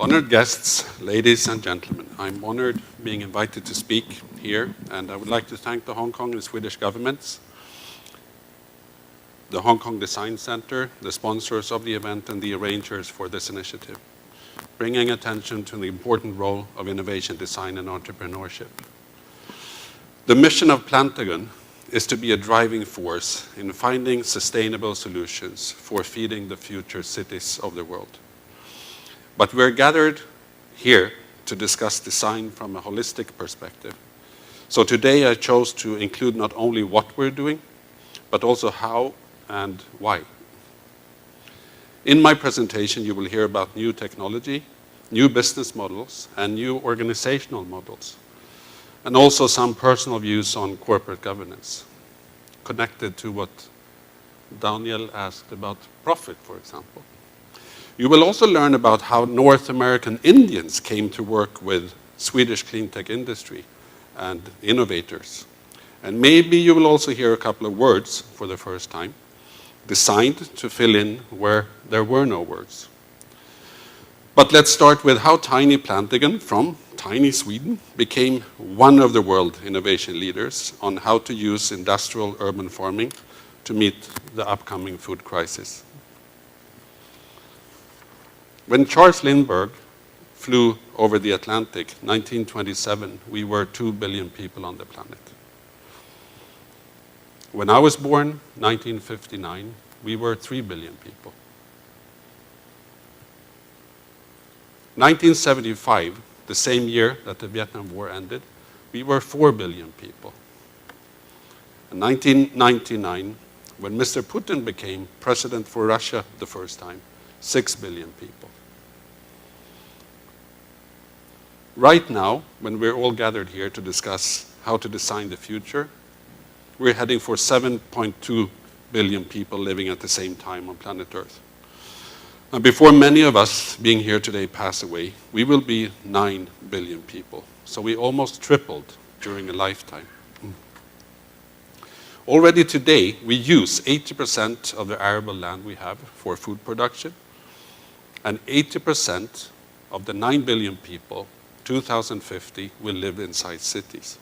Honored guests, ladies and gentlemen, I'm honored being invited to speak here, and I would like to thank the Hong Kong and Swedish governments, the Hong Kong Design Center, the sponsors of the event, and the arrangers for this initiative, bringing attention to the important role of innovation, design, and entrepreneurship. The mission of Plantagon is to be a driving force in finding sustainable solutions for feeding the future cities of the world. But we're gathered here to discuss design from a holistic perspective. So today I chose to include not only what we're doing, but also how and why. In my presentation, you will hear about new technology, new business models, and new organizational models, and also some personal views on corporate governance, connected to what Daniel asked about profit, for example. You will also learn about how North American Indians came to work with Swedish clean tech industry and innovators. And maybe you will also hear a couple of words for the first time, designed to fill in where there were no words. But let's start with how tiny Plantagon from tiny Sweden became one of the world innovation leaders on how to use industrial urban farming to meet the upcoming food crisis. When Charles Lindbergh flew over the Atlantic, 1927, we were 2 billion people on the planet. When I was born, 1959, we were 3 billion people. 1975, the same year that the Vietnam War ended, we were 4 billion people. In 1999, when Mr. Putin became president for Russia the first time, 6 billion people. Right now, when we're all gathered here to discuss how to design the future, we're heading for 7.2 billion people living at the same time on planet Earth. And before many of us being here today pass away, we will be 9 billion people. So we almost tripled during a lifetime. Already today, we use 80% of the arable land we have for food production, and 80% of the 9 billion people, 2050, will live inside cities.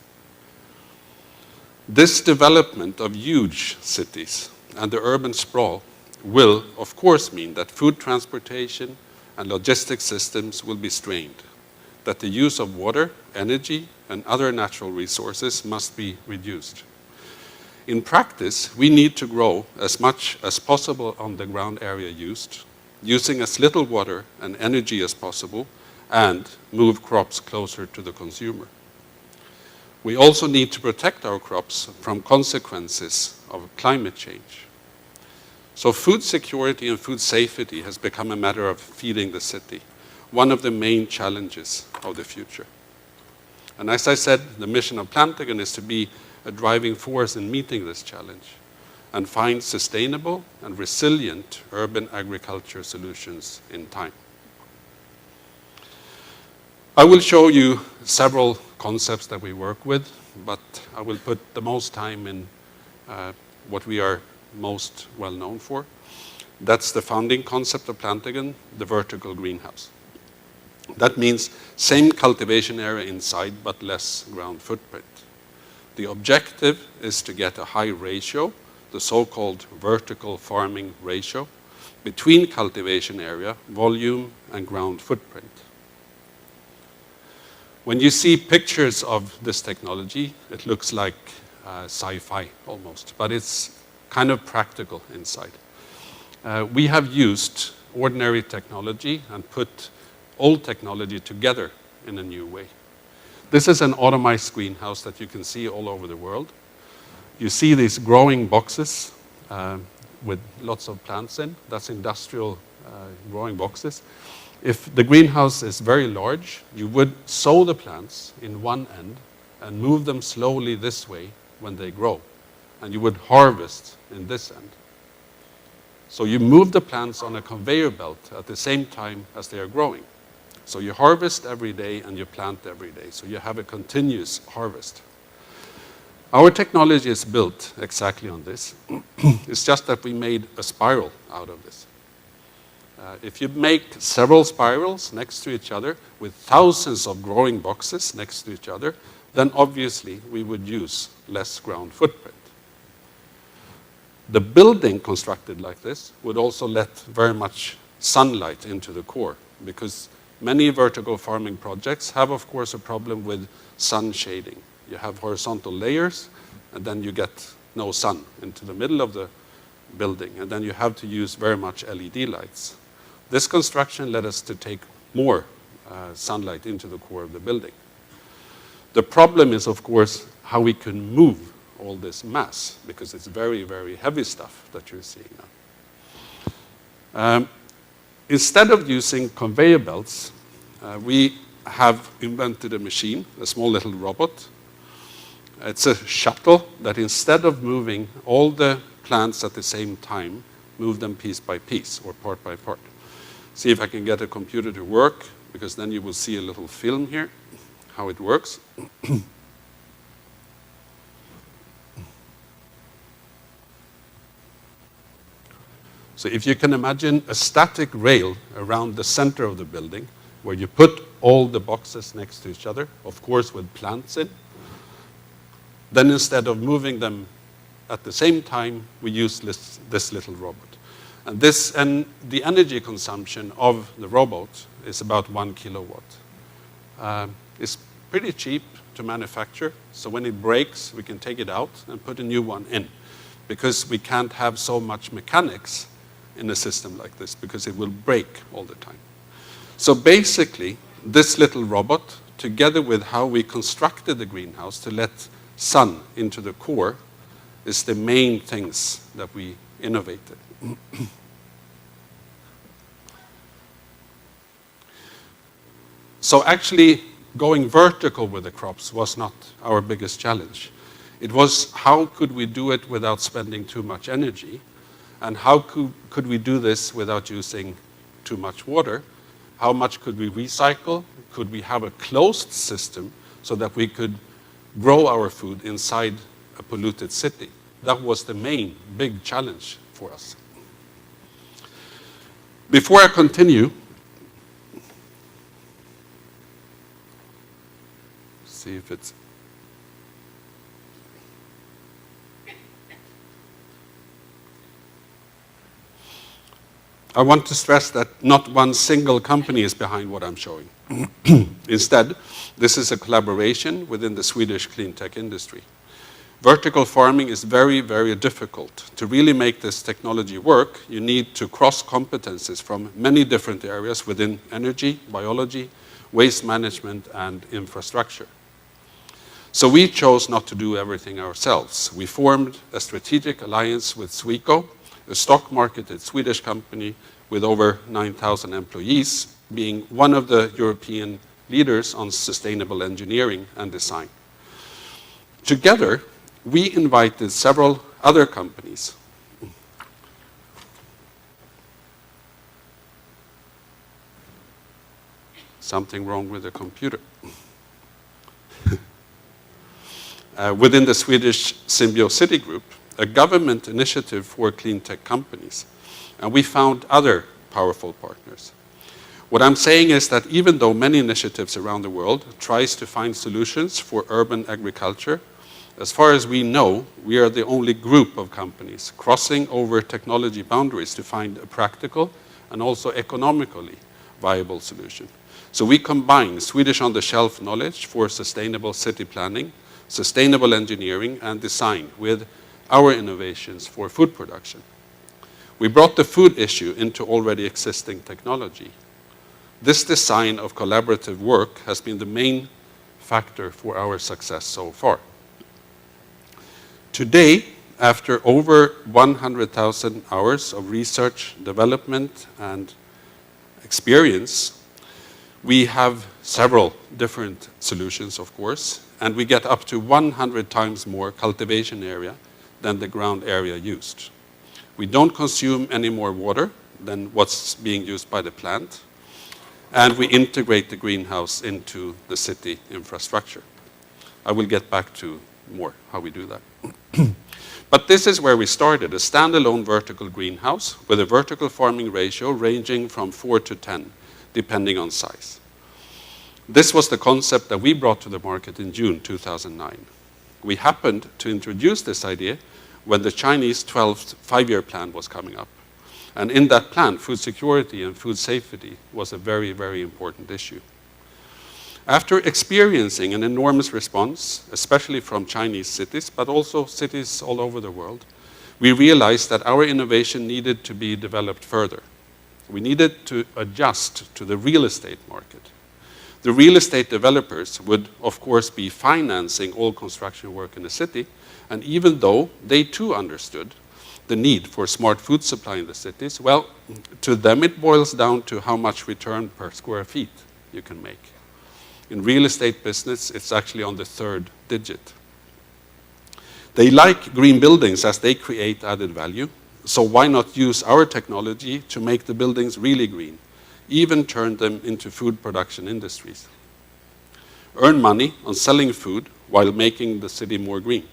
This development of huge cities and the urban sprawl will, of course, mean that food transportation and logistics systems will be strained, that the use of water, energy, and other natural resources must be reduced. In practice, we need to grow as much as possible on the ground area used, using as little water and energy as possible, and move crops closer to the consumer. We also need to protect our crops from consequences of climate change. So food security and food safety has become a matter of feeding the city, one of the main challenges of the future. And as I said, the mission of Plantagon is to be a driving force in meeting this challenge and find sustainable and resilient urban agriculture solutions in time. I will show you several concepts that we work with, but I will put the most time in what we are most well known for. That's the founding concept of Plantagon, the vertical greenhouse. That means same cultivation area inside, but less ground footprint. The objective is to get a high ratio, the so-called vertical farming ratio, between cultivation area, volume, and ground footprint. When you see pictures of this technology, it looks like sci-fi almost, but it's kind of practical inside. We have used ordinary technology and put old technology together in a new way. This is an automized greenhouse that you can see all over the world. You see these growing boxes with lots of plants in. That's industrial growing boxes. If the greenhouse is very large, you would sow the plants in one end and move them slowly this way when they grow. And you would harvest in this end. So you move the plants on a conveyor belt at the same time as they are growing. So you harvest every day and you plant every day. So you have a continuous harvest. Our technology is built exactly on this. It's just that we made a spiral out of this. If you make several spirals next to each other with thousands of growing boxes next to each other, then obviously we would use less ground footprint. The building constructed like this would also let very much sunlight into the core, because many vertical farming projects have, of course, a problem with sun shading. You have horizontal layers, and then you get no sun into the middle of the building, and then you have to use very much LED lights. This construction led us to take more sunlight into the core of the building. The problem is, of course, how we can move all this mass, because it's very, very heavy stuff that you're seeing now. Instead of using conveyor belts, we have invented a machine, a small little robot. It's a shuttle that, instead of moving all the plants at the same time, move them piece by piece or part by part. See if I can get a computer to work, because then you will see a little film here, how it works. So if you can imagine a static rail around the center of the building, where you put all the boxes next to each other, of course with plants in, then instead of moving them at the same time, we use this little robot. And the energy consumption of the robot is about 1 kilowatt. It's pretty cheap to manufacture, so when it breaks, we can take it out and put a new one in, because we can't have so much mechanics in a system like this, because it will break all the time. So basically, this little robot, together with how we constructed the greenhouse to let sun into the core, is the main things that we innovated. So actually, going vertical with the crops was not our biggest challenge. It was, how could we do it without spending too much energy? And how could we do this without using too much water? How much could we recycle? Could we have a closed system so that we could grow our food inside a polluted city? That was the main big challenge for us. Before I continue, see if it's... I want to stress that not one single company is behind what I'm showing. Instead, this is a collaboration within the Swedish clean tech industry. Vertical farming is very, very difficult. To really make this technology work, you need to cross competences from many different areas within energy, biology, waste management, and infrastructure. So we chose not to do everything ourselves. We formed a strategic alliance with Sweco, a stock-marketed Swedish company with over 9,000 employees, being one of the European leaders on sustainable engineering and design. Together, we invited several other companies. Something wrong with the computer. Within the Swedish Symbiotic group, a government initiative for clean tech companies. And we found other powerful partners. What I'm saying is that even though many initiatives around the world tries to find solutions for urban agriculture, as far as we know, we are the only group of companies crossing over technology boundaries to find a practical and also economically viable solution. So we combine Swedish on-the-shelf knowledge for sustainable city planning, sustainable engineering, and design with our innovations for food production. We brought the food issue into already existing technology. This design of collaborative work has been the main factor for our success so far. Today, after over 100,000 hours of research, development, and experience, we have several different solutions, of course, and we get up to 100 times more cultivation area than the ground area used. We don't consume any more water than what's being used by the plant, and we integrate the greenhouse into the city infrastructure. I will get back to more how we do that. But this is where we started, a standalone vertical greenhouse with a vertical farming ratio ranging from 4 to 10, depending on size. This was the concept that we brought to the market in June 2009. We happened to introduce this idea when the Chinese 12th five-year plan was coming up. And in that plan, food security and food safety was a very, very important issue. After experiencing an enormous response, especially from Chinese cities, but also cities all over the world, we realized that our innovation needed to be developed further. We needed to adjust to the real estate market. The real estate developers would, of course, be financing all construction work in the city, and even though they too understood the need for smart food supply in the cities, well, to them it boils down to how much return per square feet you can make. In real estate business, it's actually on the third digit. They like green buildings as they create added value, so why not use our technology to make the buildings really green, even turn them into food production industries? Earn money on selling food while making the city more green.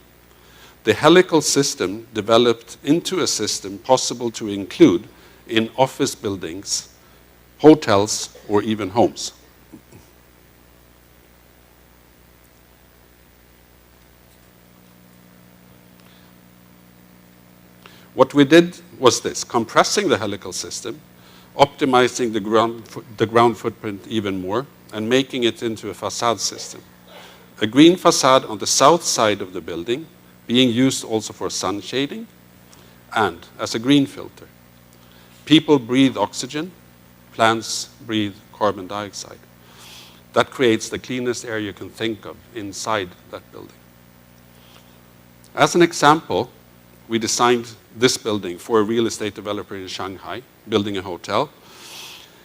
The helical system developed into a system possible to include in office buildings, hotels, or even homes. What we did was this, compressing the helical system, optimizing the ground footprint even more, and making it into a facade system. A green facade on the south side of the building, being used also for sun shading and as a green filter. People breathe oxygen, plants breathe carbon dioxide. That creates the cleanest air you can think of inside that building. As an example, we designed this building for a real estate developer in Shanghai, building a hotel.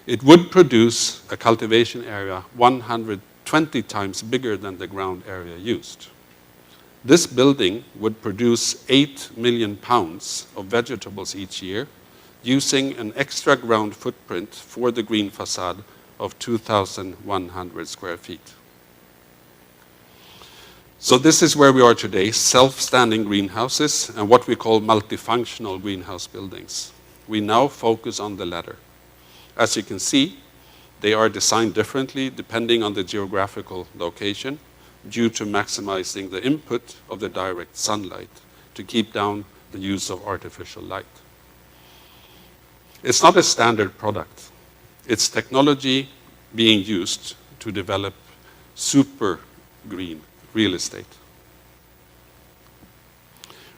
It would produce a cultivation area 120 times bigger than the ground area used. This building would produce 8 million pounds of vegetables each year, using an extra ground footprint for the green facade of 2,100 square feet. So this is where we are today, self-standing greenhouses and what we call multifunctional greenhouse buildings. We now focus on the latter. As you can see, they are designed differently depending on the geographical location due to maximizing the input of the direct sunlight to keep down the use of artificial light. It's not a standard product. It's technology being used to develop super green real estate.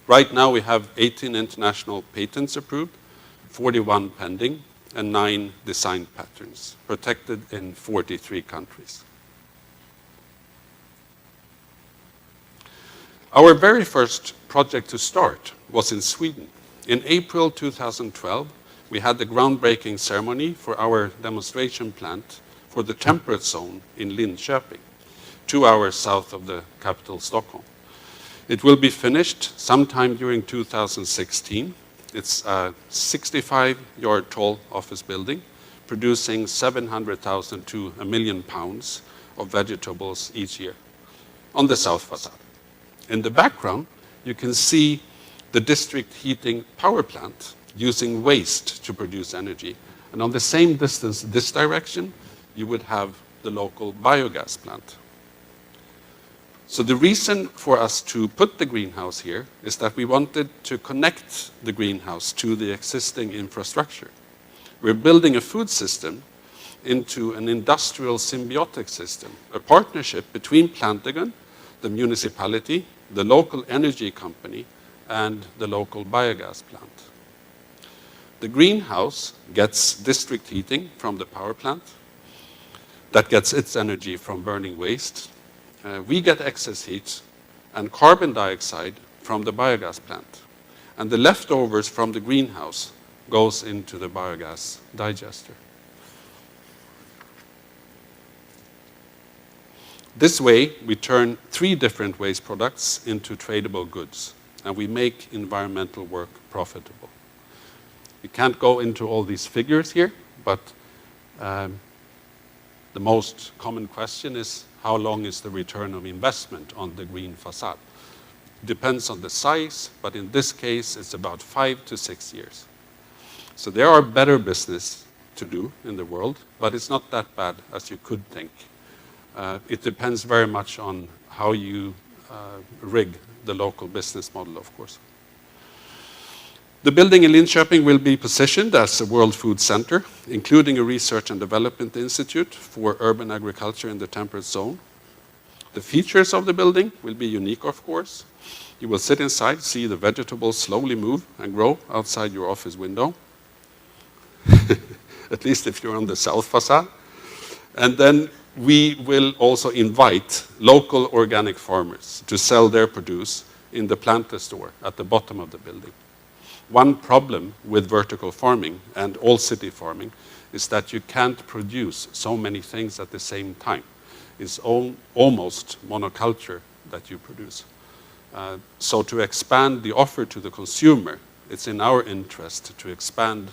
Right now we have 18 international patents approved, 41 pending, and 9 design patterns, protected in 43 countries. Our very first project to start was in Sweden. In April 2012, we had the groundbreaking ceremony for our demonstration plant for the temperate zone in Linköping, 2 hours south of the capital, Stockholm. It will be finished sometime during 2016. It's a 65-yard tall office building, producing 700,000 to 1 million pounds of vegetables each year on the south facade. In the background, you can see the district heating power plant using waste to produce energy. And on the same distance this direction, you would have the local biogas plant. So the reason for us to put the greenhouse here is that we wanted to connect the greenhouse to the existing infrastructure. We're building a food system into an industrial symbiotic system, a partnership between Plantagon, the municipality, the local energy company, and the local biogas plant. The greenhouse gets district heating from the power plant. That gets its energy from burning waste. We get excess heat and carbon dioxide from the biogas plant. And the leftovers from the greenhouse goes into the biogas digester. This way, we turn 3 different waste products into tradable goods, and we make environmental work profitable. We can't go into all these figures here, but the most common question is, how long is the return of investment on the green facade? Depends on the size, but in this case, it's about 5 to 6 years. So there are better business to do in the world, but it's not that bad as you could think. It depends very much on how you rig the local business model, of course. The building in Linköping will be positioned as a World Food Center, including a research and development institute for urban agriculture in the temperate zone. The features of the building will be unique, of course. You will sit inside, see the vegetables slowly move and grow outside your office window, at least if you're on the south facade. And then we will also invite local organic farmers to sell their produce in the Planta store at the bottom of the building. One problem with vertical farming and all city farming is that you can't produce so many things at the same time. It's almost monoculture that you produce. So to expand the offer to the consumer, it's in our interest to expand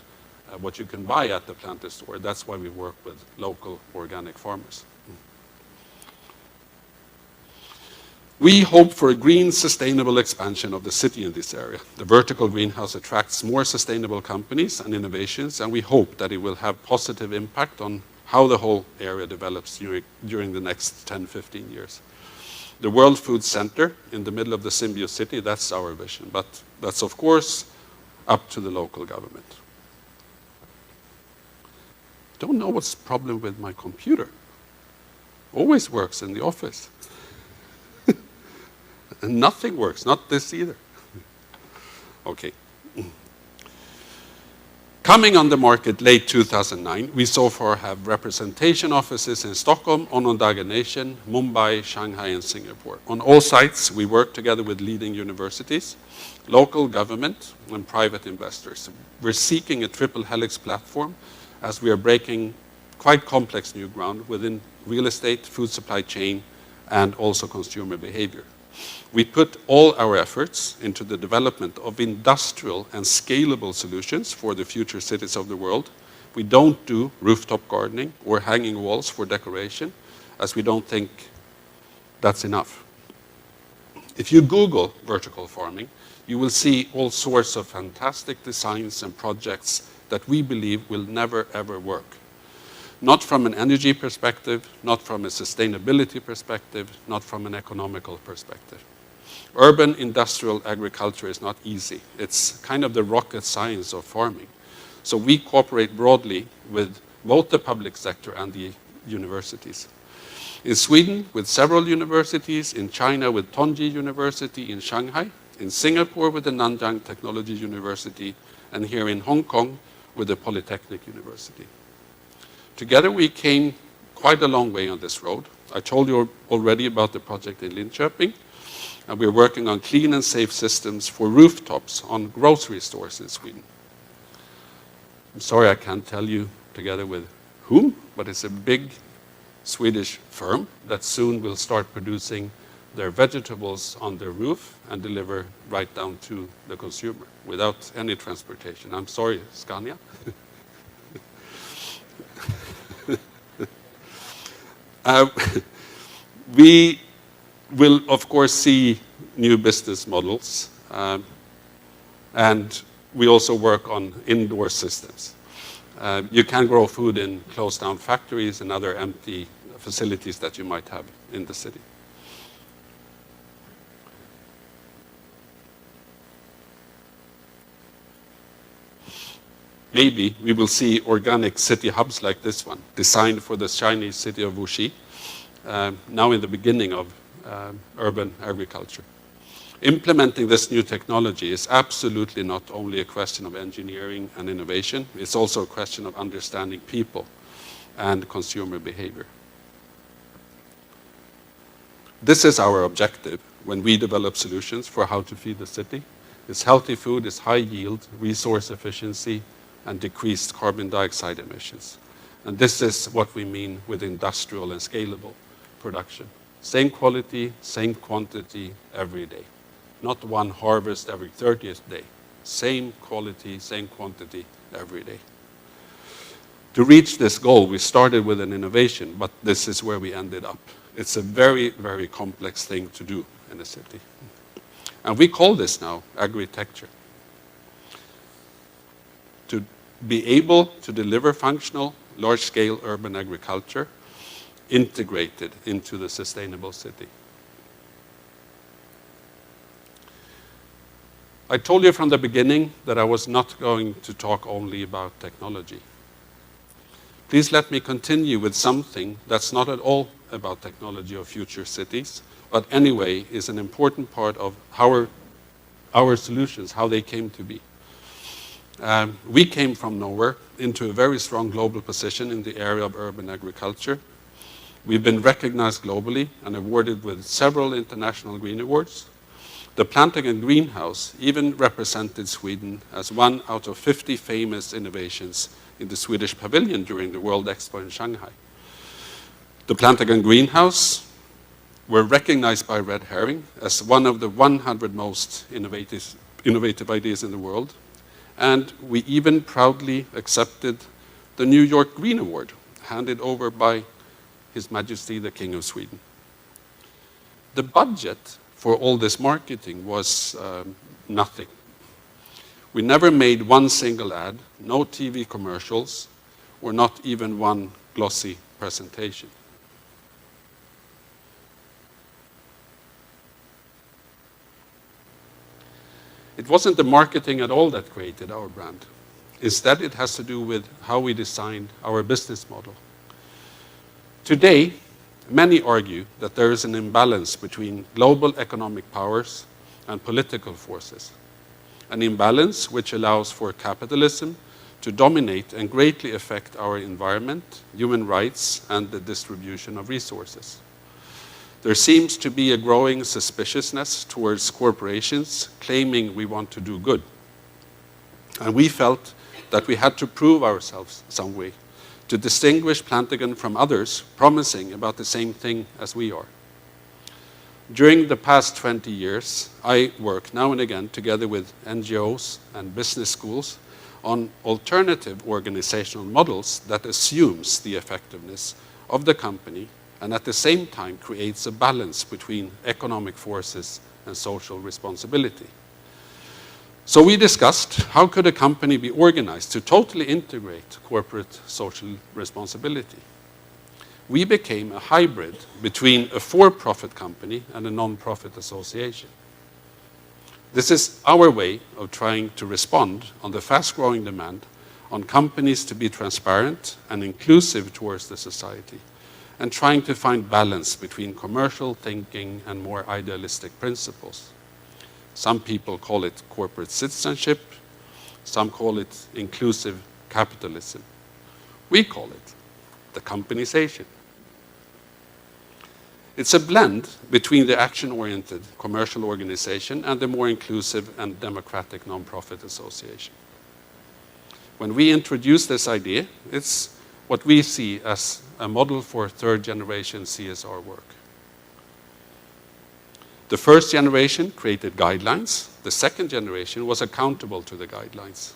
what you can buy at the Planta store. That's why we work with local organic farmers. We hope for a green, sustainable expansion of the city in this area. The vertical greenhouse attracts more sustainable companies and innovations, and we hope that it will have positive impact on how the whole area develops during the next 10, 15 years. The World Food Center in the middle of the Symbiotic city, that's our vision, but that's of course up to the local government. Don't know what's the problem with my computer. Always works in the office. And nothing works, not this either. Okay. Coming on the market late 2009, we so far have representation offices in Stockholm, Onondaga Nation, Mumbai, Shanghai, and Singapore. On all sites, we work together with leading universities, local government, and private investors. We're seeking a triple helix platform as we are breaking quite complex new ground within real estate, food supply chain, and also consumer behavior. We put all our efforts into the development of industrial and scalable solutions for the future cities of the world. We don't do rooftop gardening or hanging walls for decoration, as we don't think that's enough. If you Google vertical farming, you will see all sorts of fantastic designs and projects that we believe will never ever work. Not from an energy perspective, not from a sustainability perspective, not from an economical perspective. Urban industrial agriculture is not easy. It's kind of the rocket science of farming. So we cooperate broadly with both the public sector and the universities. In Sweden, with several universities, in China with Tongji University in Shanghai, in Singapore with the Nanyang Technology University, and here in Hong Kong with the Polytechnic University. Together we came quite a long way on this road. I told you already about the project in Linköping, and we're working on clean and safe systems for rooftops on grocery stores in Sweden. I'm sorry I can't tell you together with whom, but it's a big Swedish firm that soon will start producing their vegetables on their roof and deliver right down to the consumer without any transportation. I'm sorry, Scania. We will, of course, see new business models, and we also work on indoor systems. You can grow food in closed-down factories and other empty facilities that you might have in the city. Maybe we will see organic city hubs like this one, designed for the Chinese city of Wuxi, now in the beginning of urban agriculture. Implementing this new technology is absolutely not only a question of engineering and innovation, it's also a question of understanding people and consumer behavior. This is our objective when we develop solutions for how to feed the city. It's healthy food, it's high yield, resource efficiency, and decreased carbon dioxide emissions. And this is what we mean with industrial and scalable production. Same quality, same quantity every day. Not one harvest every 30th day. Same quality, same quantity every day. To reach this goal, we started with an innovation, but this is where we ended up. It's a very, very complex thing to do in a city. And we call this now agritecture. To be able to deliver functional, large-scale urban agriculture integrated into the sustainable city. I told you from the beginning that I was not going to talk only about technology. Please let me continue with something that's not at all about technology or future cities, but anyway is an important part of our solutions, how they came to be. We came from nowhere into a very strong global position in the area of urban agriculture. We've been recognized globally and awarded with several international green awards. The Plantagon greenhouse even represented Sweden as one out of 50 famous innovations in the Swedish pavilion during the World Expo in Shanghai. The Plantagon greenhouse were recognized by Red Herring as one of the 100 most innovative ideas in the world. And we even proudly accepted the New York Green Award, handed over by His Majesty the King of Sweden. The budget for all this marketing was nothing. We never made one single ad, no TV commercials, or not even one glossy presentation. It wasn't the marketing at all that created our brand. Instead, it has to do with how we designed our business model. Today, many argue that there is an imbalance between global economic powers and political forces. An imbalance which allows for capitalism to dominate and greatly affect our environment, human rights, and the distribution of resources. There seems to be a growing suspiciousness towards corporations claiming we want to do good. And we felt that we had to prove ourselves some way to distinguish Plantagon from others promising about the same thing as we are. During the past 20 years, I work now and again together with NGOs and business schools on alternative organizational models that assumes the effectiveness of the company and at the same time creates a balance between economic forces and social responsibility. So we discussed how could a company be organized to totally integrate corporate social responsibility. We became a hybrid between a for-profit company and a non-profit association. This is our way of trying to respond on the fast-growing demand on companies to be transparent and inclusive towards the society, and trying to find balance between commercial thinking and more idealistic principles. Some people call it corporate citizenship, some call it inclusive capitalism. We call it the companization. It's a blend between the action-oriented commercial organization and the more inclusive and democratic nonprofit association. When we introduce this idea, it's what we see as a model for third-generation CSR work. The first generation created guidelines. The second generation was accountable to the guidelines.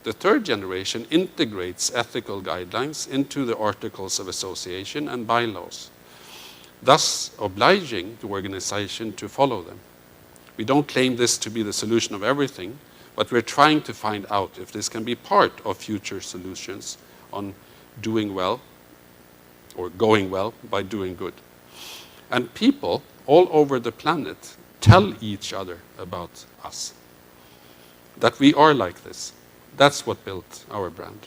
The third generation integrates ethical guidelines into the articles of association and bylaws, thus obliging the organization to follow them. We don't claim this to be the solution of everything, but we're trying to find out if this can be part of future solutions on doing well or going well by doing good. And people all over the planet tell each other about us, that we are like this. That's what built our brand.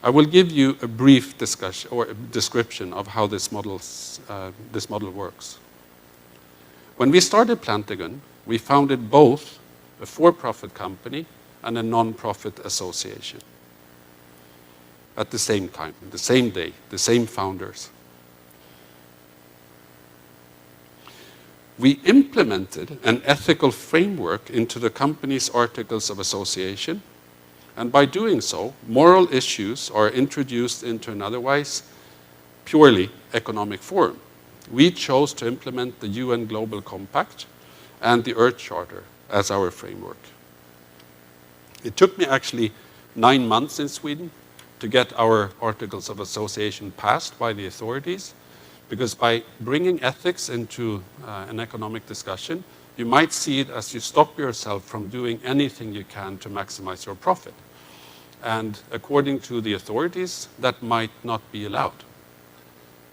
I will give you a brief discussion or description of how this model works. When we started Plantagon, we founded both a for-profit company and a non-profit association at the same time, the same day, the same founders. We implemented an ethical framework into the company's articles of association, and by doing so, moral issues are introduced into an otherwise purely economic forum. We chose to implement the UN Global Compact and the Earth Charter as our framework. It took me actually 9 months in Sweden to get our articles of association passed by the authorities, because by bringing ethics into an economic discussion, you might see it as you stop yourself from doing anything you can to maximize your profit. And according to the authorities, that might not be allowed.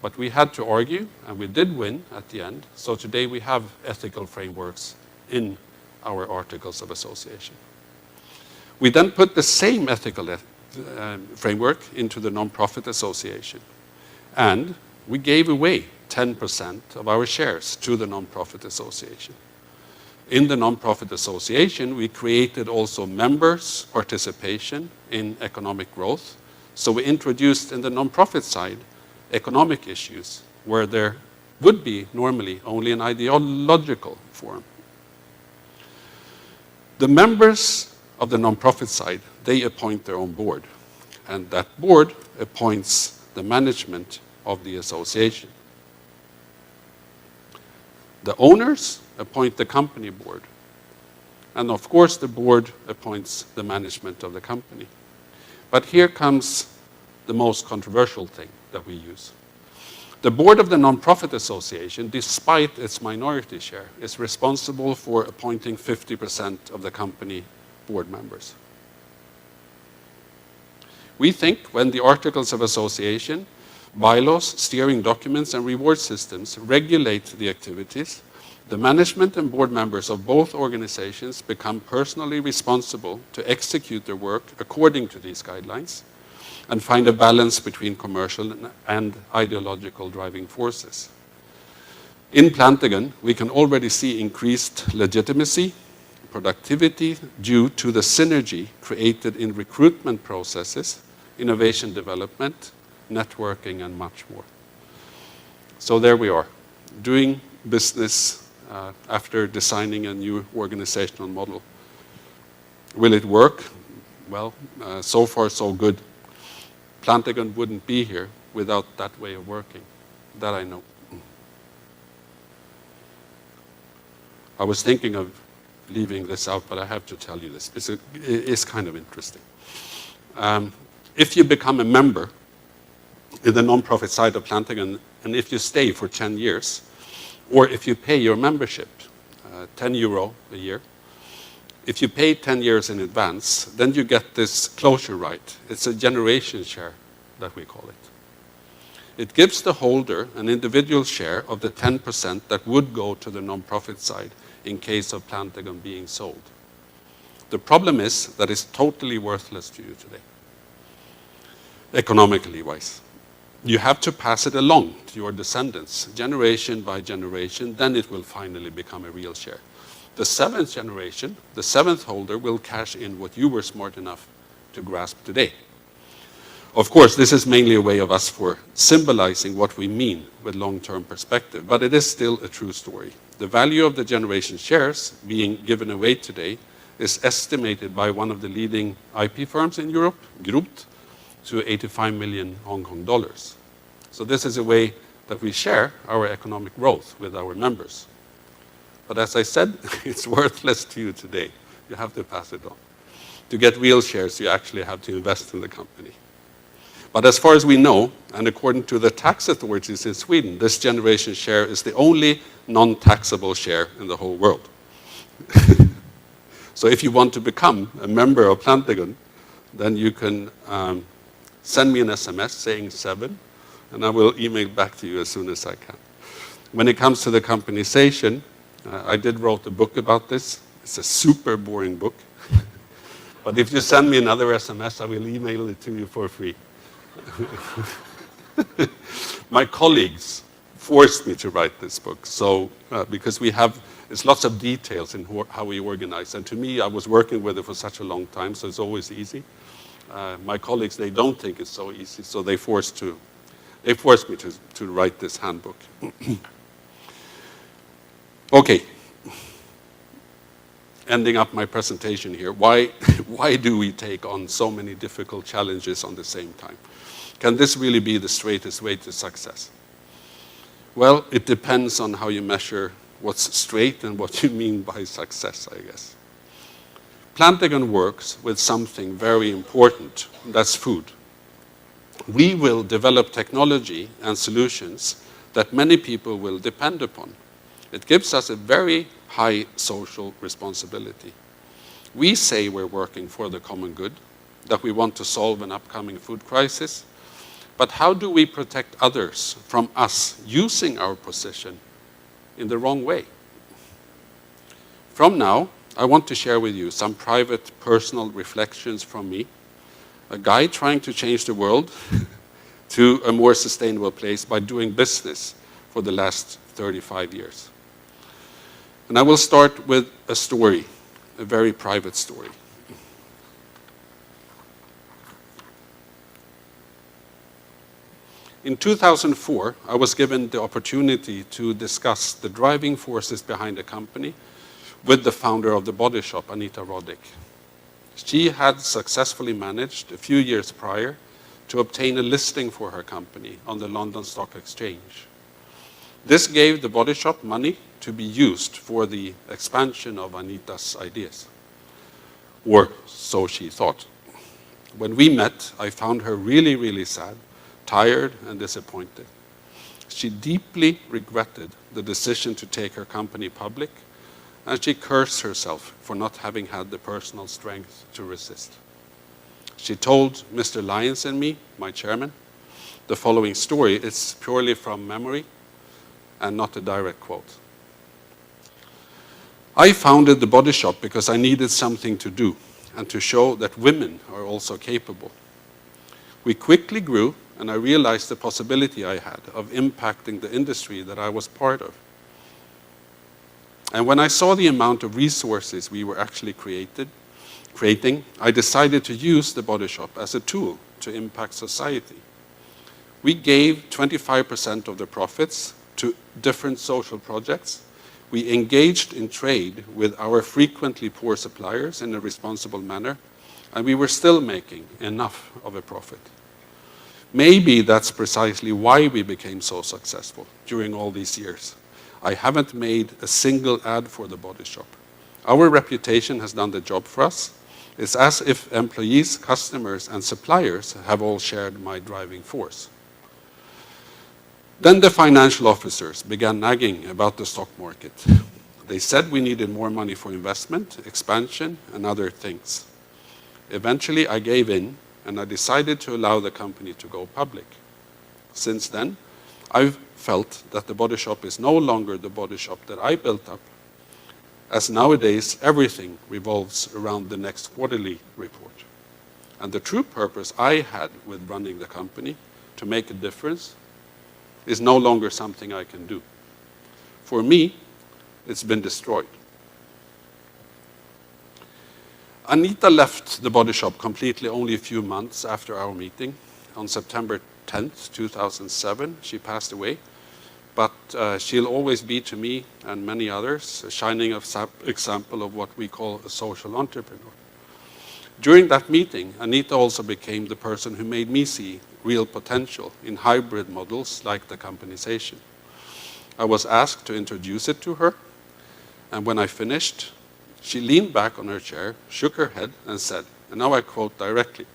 But we had to argue, and we did win at the end. So today we have ethical frameworks in our Articles of Association. We then put the same ethical framework into the non-profit association. And we gave away 10% of our shares to the non-profit association. In the non-profit association, we created also members' participation in economic growth. So we introduced in the non-profit side economic issues where there would be normally only an ideological form. The members of the non-profit side, they appoint their own board. And that board appoints the management of the association. The owners appoint the company board. And of course, the board appoints the management of the company. But here comes the most controversial thing that we use. The board of the non-profit association, despite its minority share, is responsible for appointing 50% of the company board members. We think when the Articles of Association, bylaws, steering documents, and reward systems regulate the activities, the management and board members of both organizations become personally responsible to execute their work according to these guidelines and find a balance between commercial and ideological driving forces. In Plantagon, we can already see increased legitimacy, productivity due to the synergy created in recruitment processes, innovation development, networking, and much more. So there we are, doing business after designing a new organizational model. Will it work? Well, so far so good. Plantagon wouldn't be here without that way of working. That I know. I was thinking of leaving this out, but I have to tell you this. It's kind of interesting. If you become a member in the non-profit side of Plantagon, and if you stay for 10 years, or if you pay your membership, €10 a year, if you pay 10 years in advance, then you get this closure right. It's a generation share that we call it. It gives the holder an individual share of the 10% that would go to the non-profit side in case of Plantagon being sold. The problem is that it's totally worthless to you today, economically wise. You have to pass it along to your descendants, generation by generation, then it will finally become a real share. The 7th generation, the 7th holder, will cash in what you were smart enough to grasp today. Of course, this is mainly a way of us for symbolizing what we mean with long-term perspective, but it is still a true story. The value of the generation shares being given away today is estimated by one of the leading IP firms in Europe, Groot, to 85 million Hong Kong dollars. So this is a way that we share our economic growth with our members. But as I said, it's worthless to you today. You have to pass it on. To get real shares, you actually have to invest in the company. But as far as we know, and according to the tax authorities in Sweden, this generation share is the only non-taxable share in the whole world. So if you want to become a member of Plantagon, then you can send me an SMS saying 7, and I will email back to you as soon as I can. When it comes to the companization, I did wrote a book about this. It's a super boring book. But if you send me another SMS, I will email it to you for free. My colleagues forced me to write this book, so because it's lots of details in how we organize. And to me, I was working with it for such a long time, so it's always easy. My colleagues, they don't think it's so easy, so they forced me to write this handbook. Okay. Ending up my presentation here. Why do we take on so many difficult challenges on the same time? Can this really be the straightest way to success? Well, it depends on how you measure what's straight and what you mean by success, I guess. Plantagon works with something very important, that's food. We will develop technology and solutions that many people will depend upon. It gives us a very high social responsibility. We say we're working for the common good, that we want to solve an upcoming food crisis, but how do we protect others from us using our position in the wrong way? From now, I want to share with you some private, personal reflections from me, a guy trying to change the world to a more sustainable place by doing business for the last 35 years. And I will start with a story, a very private story. In 2004, I was given the opportunity to discuss the driving forces behind the company with the founder of The Body Shop, Anita Roddick. She had successfully managed a few years prior to obtain a listing for her company on the London Stock Exchange. This gave The Body Shop money to be used for the expansion of Anita's ideas, or so she thought. When we met, I found her really, really sad, tired and disappointed. She deeply regretted the decision to take her company public, and she cursed herself for not having had the personal strength to resist. She told Mr. Lyons and me, my chairman, the following story. It's purely from memory and not a direct quote. I founded The Body Shop because I needed something to do and to show that women are also capable. We quickly grew, and I realized the possibility I had of impacting the industry that I was part of. And when I saw the amount of resources we were actually creating, I decided to use The Body Shop as a tool to impact society. We gave 25% of the profits to different social projects. We engaged in trade with our frequently poor suppliers in a responsible manner, and we were still making enough of a profit. Maybe that's precisely why we became so successful during all these years. I haven't made a single ad for The Body Shop. Our reputation has done the job for us. It's as if employees, customers, and suppliers have all shared my driving force. Then the financial officers began nagging about the stock market. They said we needed more money for investment, expansion, and other things. Eventually, I gave in, and I decided to allow the company to go public. Since then, I've felt that The Body Shop is no longer the body shop that I built up, as nowadays everything revolves around the next quarterly report. And the true purpose I had with running the company, to make a difference, is no longer something I can do. For me, it's been destroyed. Anita left The Body Shop completely only a few months after our meeting. On September 10th, 2007, she passed away. But she'll always be, to me and many others, a shining example of what we call a social entrepreneur. During that meeting, Anita also became the person who made me see real potential in hybrid models like the companization. I was asked to introduce it to her, and when I finished, she leaned back on her chair, shook her head, and said, and now I quote directly,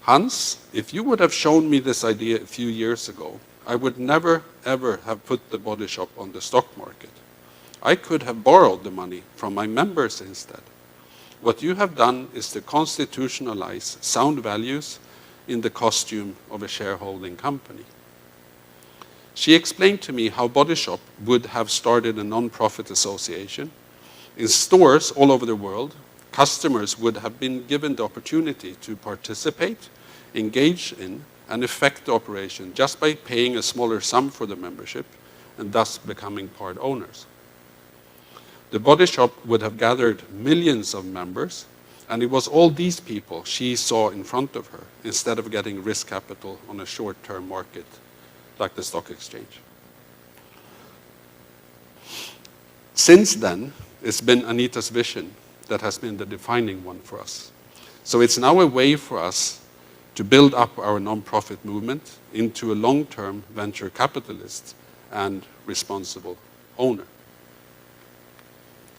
"Hans, if you would have shown me this idea a few years ago, I would never, ever have put The Body Shop on the stock market. I could have borrowed the money from my members instead. What you have done is to constitutionalize sound values in the costume of a shareholding company." She explained to me how Body Shop would have started a non-profit association. In stores all over the world, customers would have been given the opportunity to participate, engage in, and affect the operation just by paying a smaller sum for the membership and thus becoming part owners. The Body Shop would have gathered millions of members, and it was all these people she saw in front of her instead of getting risk capital on a short-term market like the stock exchange. Since then, it's been Anita's vision that has been the defining one for us. So it's now a way for us to build up our non-profit movement into a long-term venture capitalist and responsible owner.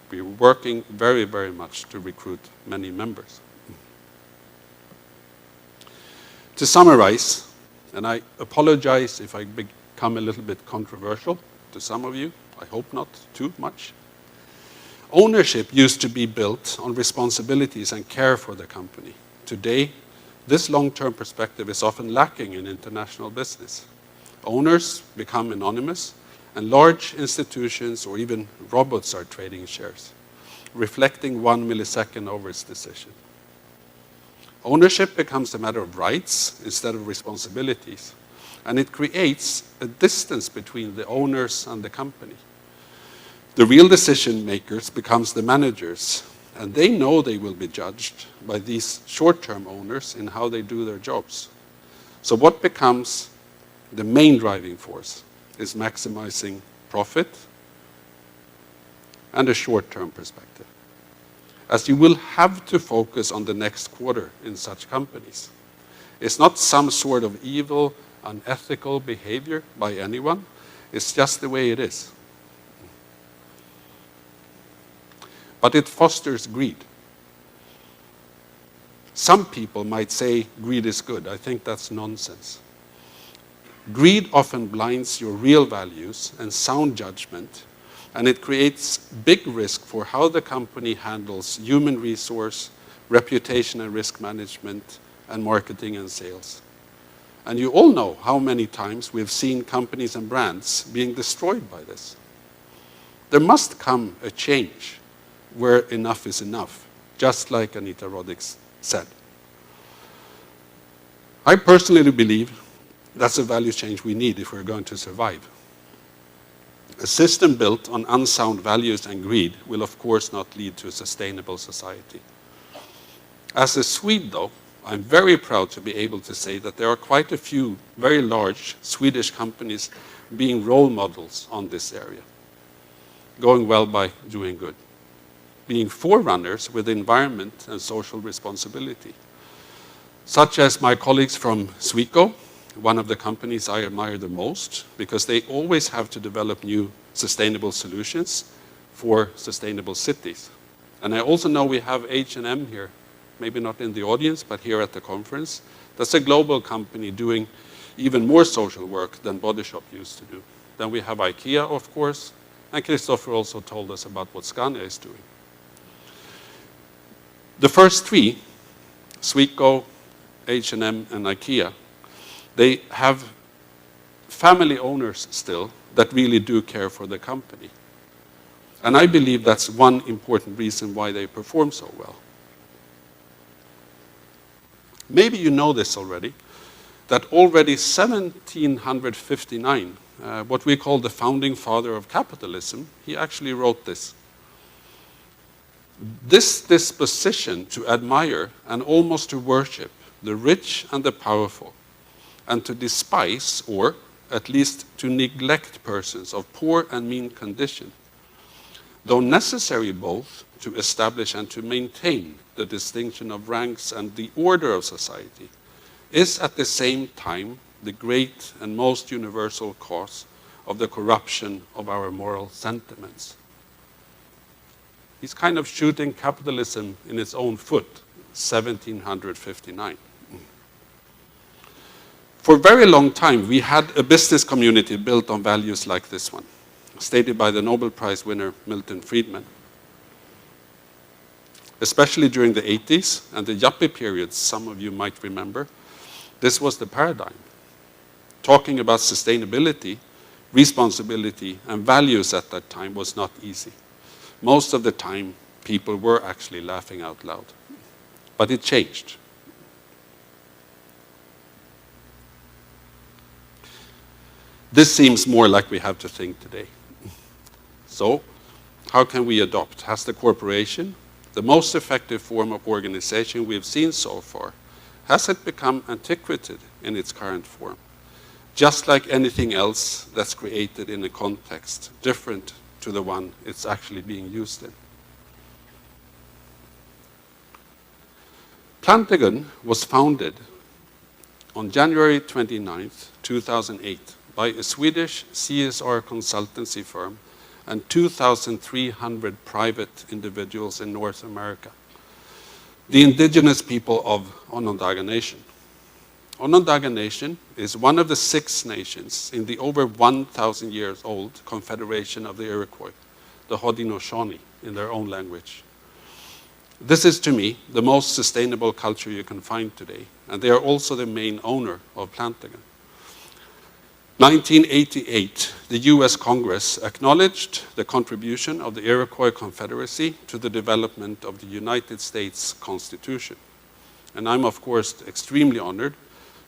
We're working very, very much to recruit many members. To summarize, and I apologize if I become a little bit controversial to some of you, I hope not too much. Ownership used to be built on responsibilities and care for the company. Today, this long-term perspective is often lacking in international business. Owners become anonymous, and large institutions or even robots are trading shares, reflecting 1 millisecond over its decision. Ownership becomes a matter of rights instead of responsibilities, and it creates a distance between the owners and the company. The real decision makers becomes the managers, and they know they will be judged by these short-term owners in how they do their jobs. So what becomes the main driving force is maximizing profit and a short-term perspective, as you will have to focus on the next quarter in such companies. It's not some sort of evil, unethical behavior by anyone. It's just the way it is. But it fosters greed. Some people might say greed is good. I think that's nonsense. Greed often blinds your real values and sound judgment, and it creates big risk for how the company handles human resource, reputation and risk management, and marketing and sales. And you all know how many times we've seen companies and brands being destroyed by this. There must come a change where enough is enough, just like Anita Roddick said. I personally believe that's a value change we need if we're going to survive. A system built on unsound values and greed will of course not lead to a sustainable society. As a Swede though, I'm very proud to be able to say that there are quite a few very large Swedish companies being role models on this area, going well by doing good, being forerunners with environment and social responsibility, such as my colleagues from Sweco, one of the companies I admire the most, because they always have to develop new sustainable solutions for sustainable cities. And I also know we have H&M here, maybe not in the audience, but here at the conference. That's a global company doing even more social work than Body Shop used to do. Then we have IKEA, of course, and Christopher also told us about what Scania is doing. The first three, Sweco, H&M, and IKEA, they have family owners still that really do care for the company. And I believe that's one important reason why they perform so well. Maybe you know this already, that already 1759, what we call the founding father of capitalism, he actually wrote this. This disposition to admire and almost to worship the rich and the powerful, and to despise, or at least to neglect persons of poor and mean condition, though necessary both to establish and to maintain the distinction of ranks and the order of society, is at the same time the great and most universal cause of the corruption of our moral sentiments. He's kind of shooting capitalism in its own foot, 1759. For a very long time, we had a business community built on values like this one, stated by the Nobel Prize winner Milton Friedman. Especially during the 80s and the yuppie periods, some of you might remember, this was the paradigm. Talking about sustainability, responsibility, and values at that time was not easy. Most of the time, people were actually laughing out loud. But it changed. This seems more like we have to think today. So, how can we adopt? Has the corporation, the most effective form of organization we've seen so far, has it become antiquated in its current form? Just like anything else that's created in a context different to the one it's actually being used in. Plantagon was founded on January 29th, 2008 by a Swedish CSR consultancy firm and 2,300 private individuals in North America, the indigenous people of Onondaga Nation. Onondaga Nation is one of the 6 nations in the over 1,000 years old Confederation of the Iroquois, the Haudenosaunee in their own language. This is, to me, the most sustainable culture you can find today, and they are also the main owner of Plantagon. 1988, the US Congress acknowledged the contribution of the Iroquois Confederacy to the development of the United States Constitution. And I'm, of course, extremely honored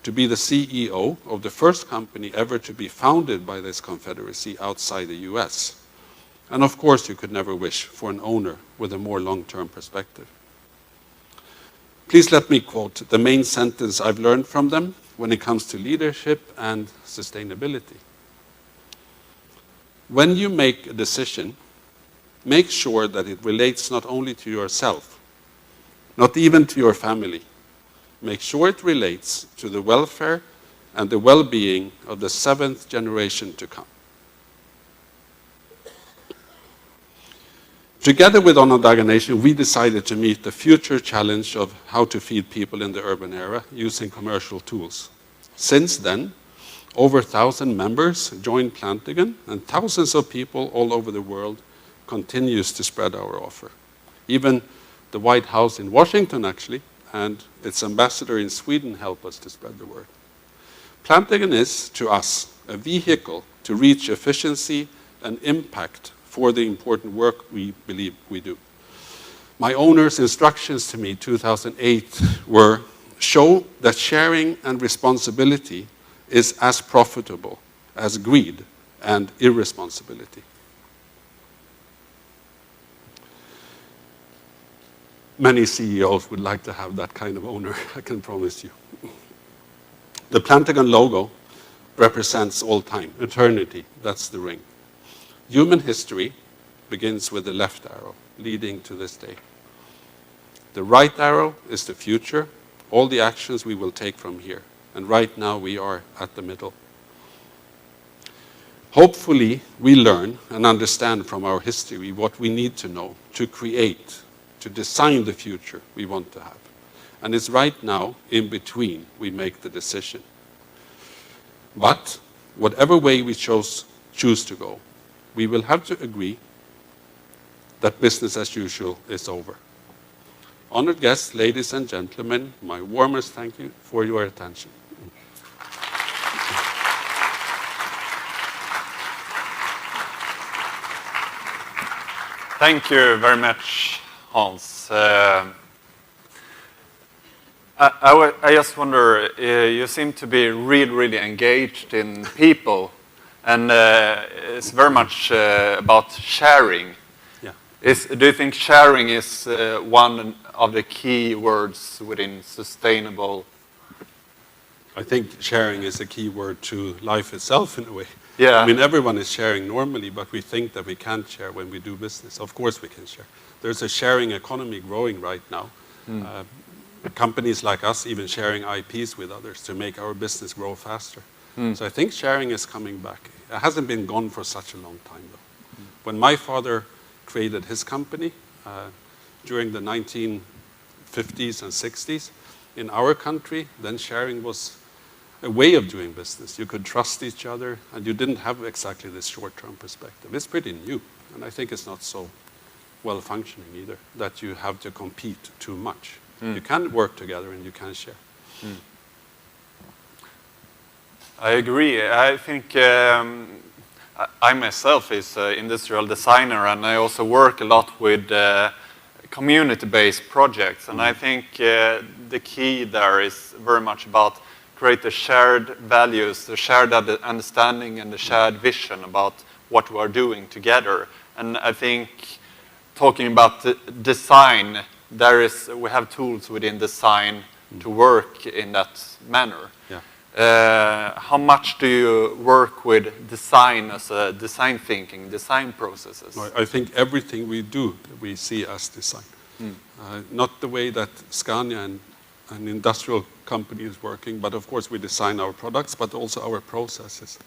to be the CEO of the first company ever to be founded by this confederacy outside the US. And of course, you could never wish for an owner with a more long-term perspective. Please let me quote the main sentence I've learned from them when it comes to leadership and sustainability. When you make a decision, make sure that it relates not only to yourself, not even to your family. Make sure it relates to the welfare and the well-being of the 7th generation to come. Together with Onondaga Nation, we decided to meet the future challenge of how to feed people in the urban era using commercial tools. Since then, over 1,000 members joined Plantagon, and thousands of people all over the world continues to spread our offer. Even the White House in Washington, actually, and its ambassador in Sweden help us to spread the word. Plantagon is, to us, a vehicle to reach efficiency and impact for the important work we believe we do. My owner's instructions to me 2008 were, show that sharing and responsibility is as profitable as greed and irresponsibility. Many CEOs would like to have that kind of owner, I can promise you. The Plantagon logo represents all time, eternity, that's the ring. Human history begins with the left arrow, leading to this day. The right arrow is the future, all the actions we will take from here. And right now we are at the middle. Hopefully we learn and understand from our history what we need to know to create, to design the future we want to have. And it's right now, in between, we make the decision. But whatever way we choose to go, we will have to agree that business as usual is over. Honored guests, ladies and gentlemen, my warmest thank you for your attention. Thank you very much, Hans. I just wonder, you seem to be really engaged in people, and it's very much about sharing. Yeah. Do you think sharing is one of the key words within sustainable? I think sharing is a key word to life itself in a way. Yeah. I mean, everyone is sharing normally, but we think that we can't share when we do business. Of course we can share. There's a sharing economy growing right now. Companies like us even sharing IPs with others to make our business grow faster. So I think sharing is coming back. It hasn't been gone for such a long time, though. When my father created his company during the 1950s and 60s, in our country, then sharing was a way of doing business. You could trust each other, and you didn't have exactly this short-term perspective. It's pretty new, and I think it's not so well-functioning either, that you have to compete too much. You can work together and you can share. I agree. I think I myself is an industrial designer, and I also work a lot with community-based projects. And I think the key there is very much about create the shared values, the shared understanding, and the shared vision about what we are doing together. And I think talking about the design, we have tools within design to work in that manner. Yeah. How much do you work with design as a design thinking, design processes? I think everything we do, we see as design. Not the way that Scania and an industrial company is working, but of course we design our products, but also our processes.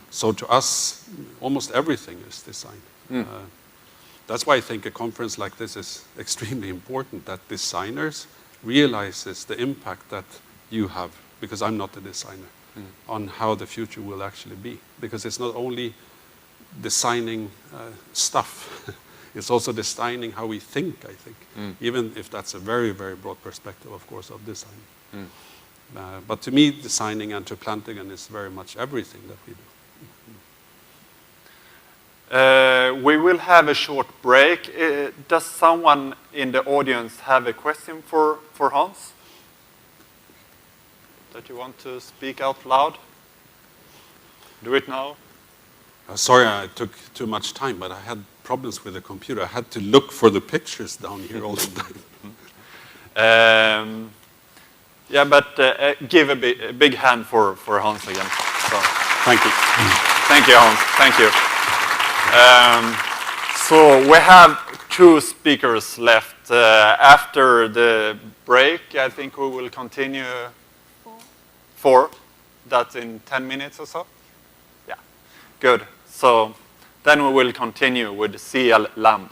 So to us, almost everything is design. That's why I think a conference like this is extremely important, that designers realizes the impact that you have, because I'm not a designer, on how the future will actually be. Because it's not only designing stuff, It's also designing how we think, I think, even if that's a very, very broad perspective, of course, of design. But to me, designing Enter Plantagon is very much everything that we do. We will have a short break. Does someone in the audience have a question for Hans? That you want to speak out loud? Do it now. Sorry I took too much time, but I had problems with the computer. I had to look for the pictures down here all the time. Yeah, but give a big hand for Hans again. So. Thank you. Thank you, Hans. Thank you. So we have 2 speakers left. After the break, I think we will continue. 4. That's in 10 minutes or so? Yeah. Good. So then we will continue with CL Lam.